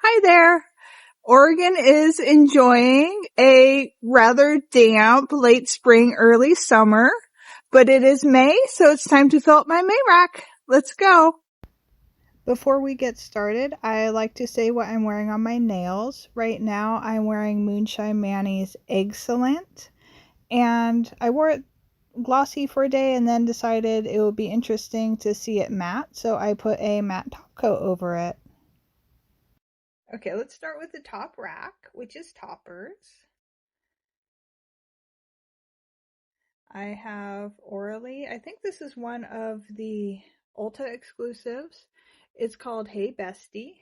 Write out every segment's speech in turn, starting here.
Hi there. Oregon is enjoying a rather damp late spring, early summer, but it is May, so it's time to fill up my May rack. Let's go. Before we get started, I like to say what I'm wearing on my nails. Right now, I'm wearing Moonshine Manny's Excellent, and I wore it glossy for a day and then decided it would be interesting to see it matte, so I put a matte top coat over it. Okay, let's start with the top rack, which is toppers. I have Orally. I think this is one of the Ulta exclusives. It's called Hey Bestie.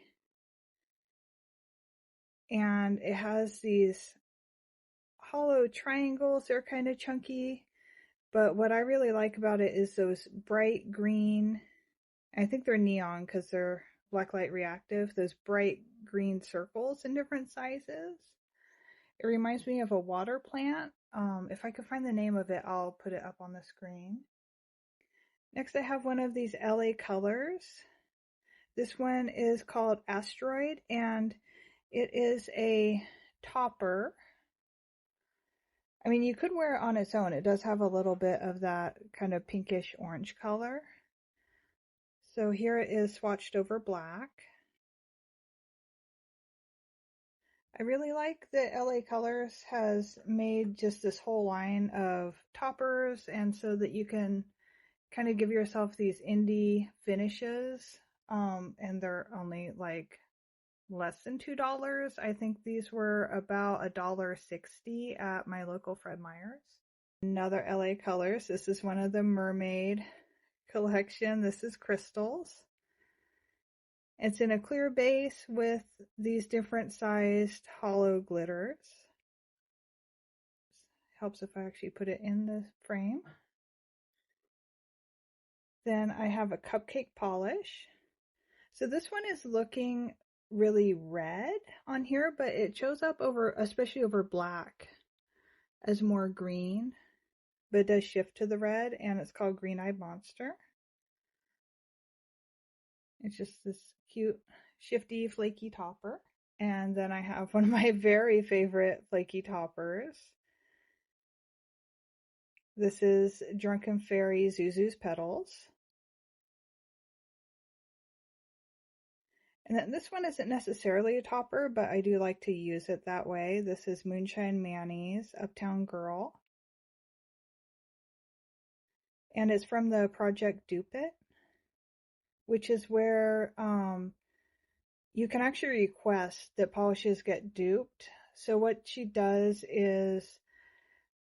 And it has these hollow triangles. They're kind of chunky. But what I really like about it is those bright green, I think they're neon because they're blacklight reactive, those bright green circles in different sizes. It reminds me of a water plant. If I could find the name of it, I'll put it up on the screen. Next, I have one of these LA Colors. This one is called Asteroid, and it is a topper. I mean, you could wear it on its own. It does have a little bit of that kind of pinkish orange color. So here it is swatched over black. I really like that LA Colors has made just this whole line of toppers, and so that you can kind of give yourself these indie finishes. And they're only like less than $2. I think these were about $1.60 at my local Fred Meyer's. Another LA Colors. This is one of the mermaid collection. This is crystals. It's in a clear base with these different sized hollow glitters. Helps if I actually put it in the frame. Then I have a cupcake polish. So this one is looking really red on here, but it shows up over, especially over black, as more green, but it does shift to the red, and it's called Green Eyed Monster. It's just this cute, shifty, flaky topper. And then I have one of my very favorite flaky toppers. This is Drunken Fairy Zuzu's Petals. And then this one isn't necessarily a topper, but I do like to use it that way. This is Moonshine Manny's Uptown Girl. And it's from the Project Dupe It, which is where you can actually request that polishes get duped. So what she does is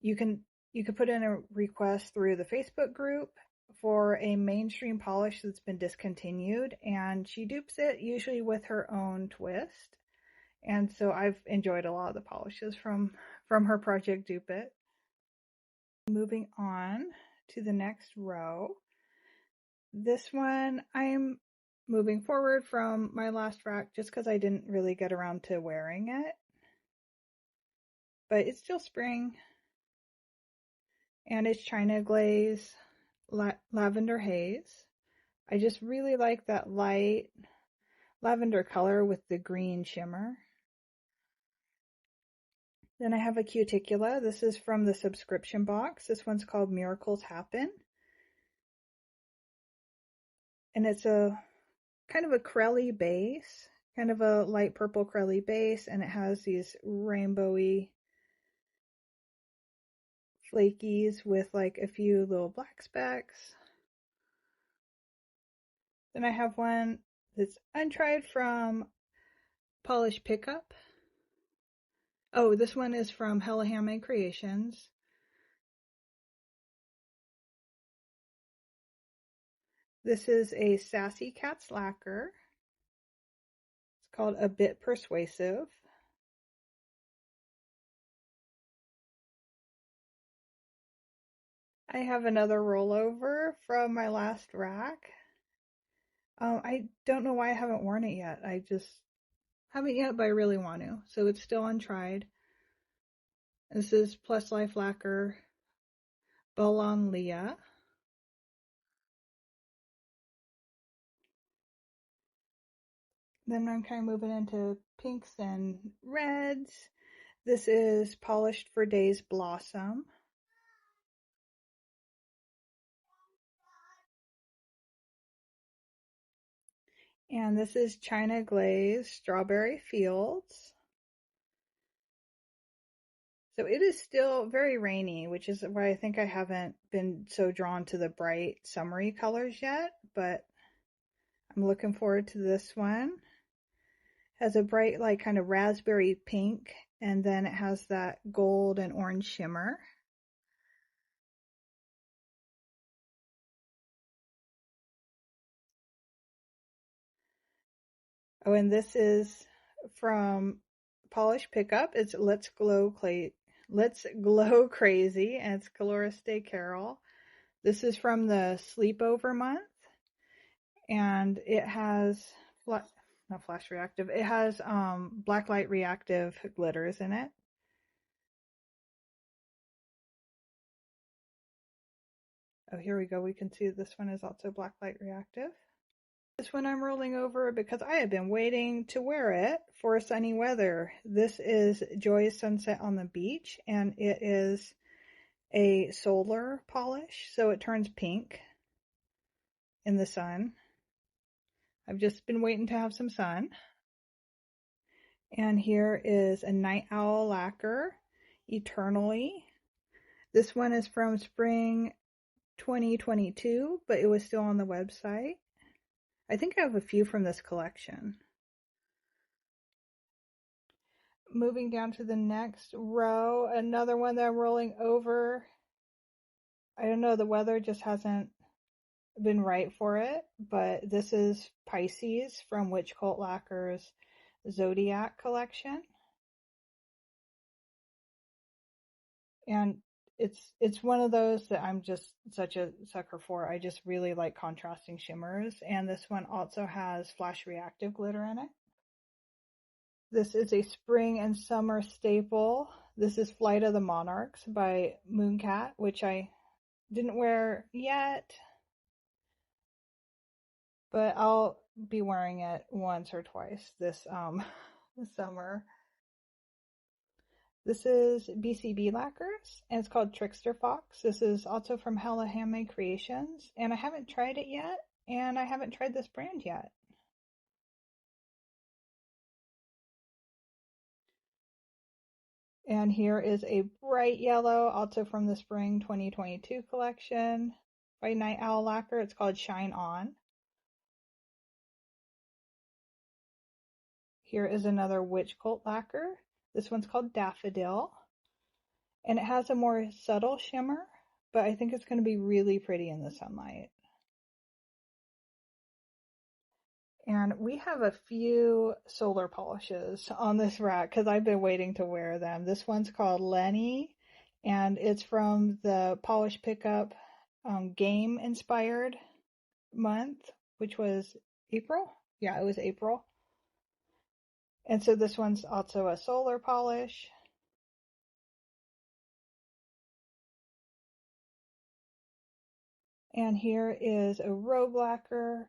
you can put in a request through the Facebook group for a mainstream polish that's been discontinued, and she dupes it usually with her own twist. And so I've enjoyed a lot of the polishes from her Project Dupe It. Moving on to the next row. This one I'm moving forward from my last rack just because I didn't really get around to wearing it. But it's still spring. And it's China Glaze Lavender Haze. I just really like that light lavender color with the green shimmer. Then I have a cuticula. This is from the subscription box. This one's called Miracles Happen. And it's a kind of a crelly base, kind of a light purple crelly base, and it has these rainbowy flakies with like a few little black specks. Then I have one that's untried from Polish Pickup. Oh, this one is from Hella Handmade Creations. This is a Sassy Cat's lacquer. It's called A Bit Persuasive. I have another rollover from my last rack. I don't know why I haven't worn it yet. I just haven't yet, but I really want to. So it's still untried. This is Plus Life Lacquer Bolon Leah. Then I'm kind of moving into pinks and reds. This is Polished for Days Blossom. And this is China Glaze Strawberry Fields. So it is still very rainy, which is why I think I haven't been so drawn to the bright summery colors yet, but I'm looking forward to this one. It has a bright, like kind of raspberry pink, and then it has that gold and orange shimmer. Oh, and this is from Polish Pickup. It's Let's Glow Crazy, and it's Dolores Day Carroll. This is from the Sleepover month, and it has not flash reactive. It has blacklight reactive glitters in it. Oh, here we go. We can see this one is also blacklight reactive. This one I'm rolling over because I have been waiting to wear it for sunny weather. This is Joy's Sunset on the Beach, and it is a solar polish, so it turns pink in the sun. I've just been waiting to have some sun. And here is a Night Owl Lacquer, Eternally. This one is from spring 2022, but it was still on the website. I think I have a few from this collection. Moving down to the next row, another one that I'm rolling over. I don't know, the weather just hasn't been right for it, but this is Pisces from Witch Cult Lacquer's Zodiac collection. And it's one of those that I'm just such a sucker for. I just really like contrasting shimmers, and this one also has flash reactive glitter in it. This is a spring and summer staple. This is Flight of the Monarchs by Mooncat, which I didn't wear yet, but I'll be wearing it once or twice this summer. This is BCB Lacquers, and it's called Trickster Fox. This is also from Hella Handmade Creations, and I haven't tried it yet, and I haven't tried this brand yet. And here is a bright yellow, also from the spring 2022 collection by Night Owl Lacquer. It's called Shine On. Here is another Witch Cult Lacquer. This one's called Daffodil, and it has a more subtle shimmer, but I think it's going to be really pretty in the sunlight. And we have a few solar polishes on this rack because I've been waiting to wear them. This one's called Lenny, and it's from the Polish Pickup game inspired month, which was April. Yeah, it was April. And so this one's also a solar polish. And here is a robe lacquer.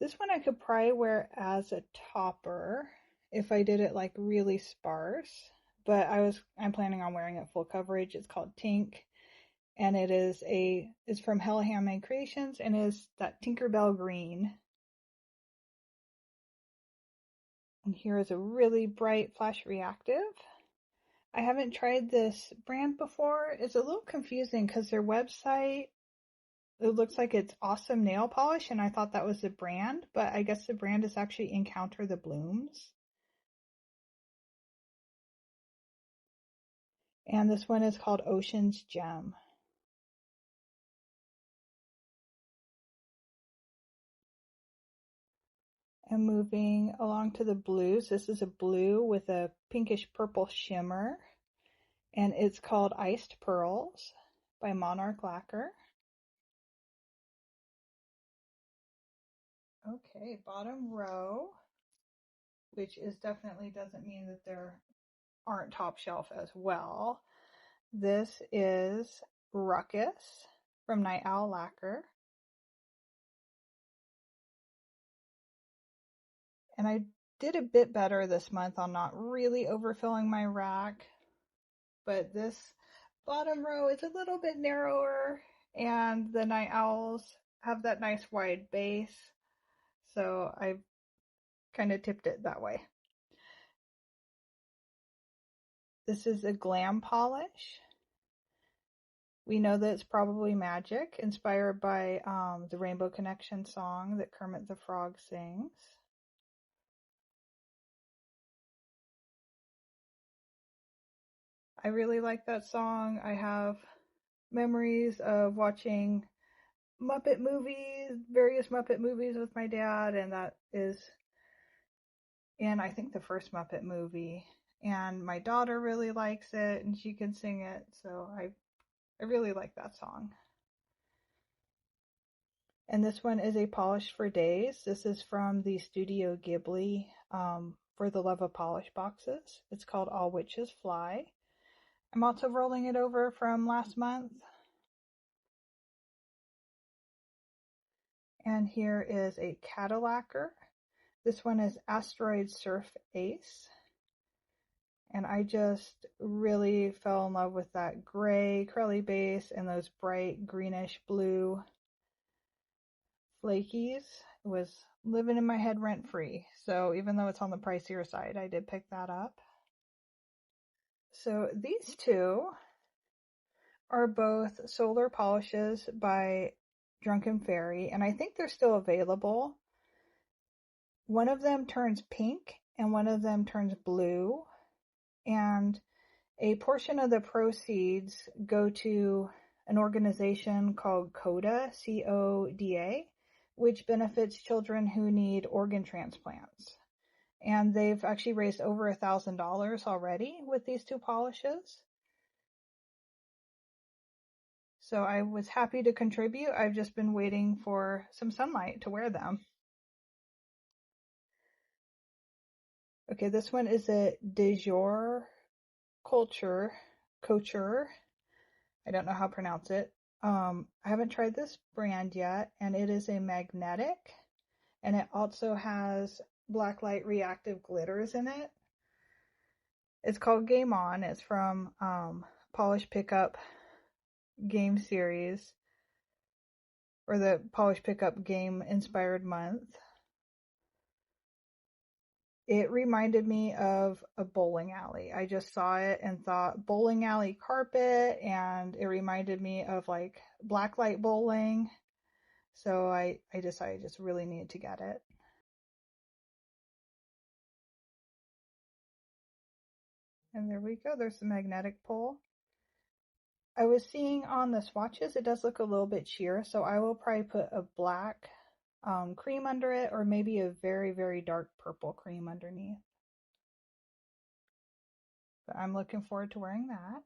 This one I could probably wear as a topper if I did it like really sparse, but I'm planning on wearing it full coverage. It's called Tink, and it's from Hella Handmade Creations, and is that Tinkerbell green. And here is a really bright flash reactive. I haven't tried this brand before. It's a little confusing because their website, it looks like it's Awesome Nail Polish, and I thought that was the brand, but I guess the brand is actually Encounter the Blooms. And this one is called Ocean's Gem. And moving along to the blues, this is a blue with a pinkish purple shimmer, and it's called Iced Pearls by Monarch Lacquer. Okay, bottom row, which is definitely doesn't mean that there aren't top shelf as well. This is Ruckus from Night Owl Lacquer. And I did a bit better this month on not really overfilling my rack, but this bottom row is a little bit narrower, and the night owls have that nice wide base, so I kind of tipped it that way. This is a glam polish. We know that it's probably magic, inspired by the Rainbow Connection song that Kermit the Frog sings. I really like that song. I have memories of watching Muppet movies, various Muppet movies with my dad, and that is in, I think, the first Muppet movie. And my daughter really likes it, and she can sing it, so I really like that song. And this one is a polish for days. This is from the Studio Ghibli For the Love of Polish boxes. It's called All Witches Fly. I'm also rolling it over from last month. And here is a Cadillacer. This one is Asteroid Surf Ace. And I just really fell in love with that gray curly base and those bright greenish blue flakies. It was living in my head rent free. So even though it's on the pricier side, I did pick that up. So these two are both solar polishes by Drunken Fairy, and I think they're still available. One of them turns pink and one of them turns blue, and a portion of the proceeds go to an organization called CODA, CODA, which benefits children who need organ transplants. And they've actually raised over $1,000 already with these two polishes. So I was happy to contribute. I've just been waiting for some sunlight to wear them. Okay, this one is a De Jour Couture. I don't know how to pronounce it. I haven't tried this brand yet, and it is a magnetic, and it also has blacklight reactive glitters in it. It's called Game On. It's from Polish Pickup Game Series, or the Polish Pickup Game Inspired Month. It reminded me of a bowling alley. I just saw it and thought bowling alley carpet, and it reminded me of like blacklight bowling. So I decided I just really needed to get it. And there we go. There's the magnetic pole. I was seeing on the swatches, it does look a little bit sheer, so I will probably put a black cream under it, or maybe a very, very dark purple cream underneath. But I'm looking forward to wearing that.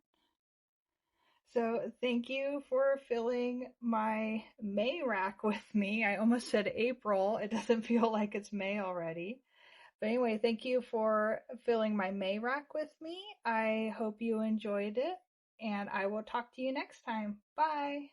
So thank you for filling my May rack with me. I almost said April. It doesn't feel like it's May already. But anyway, thank you for filling my May rack with me. I hope you enjoyed it, and I will talk to you next time. Bye.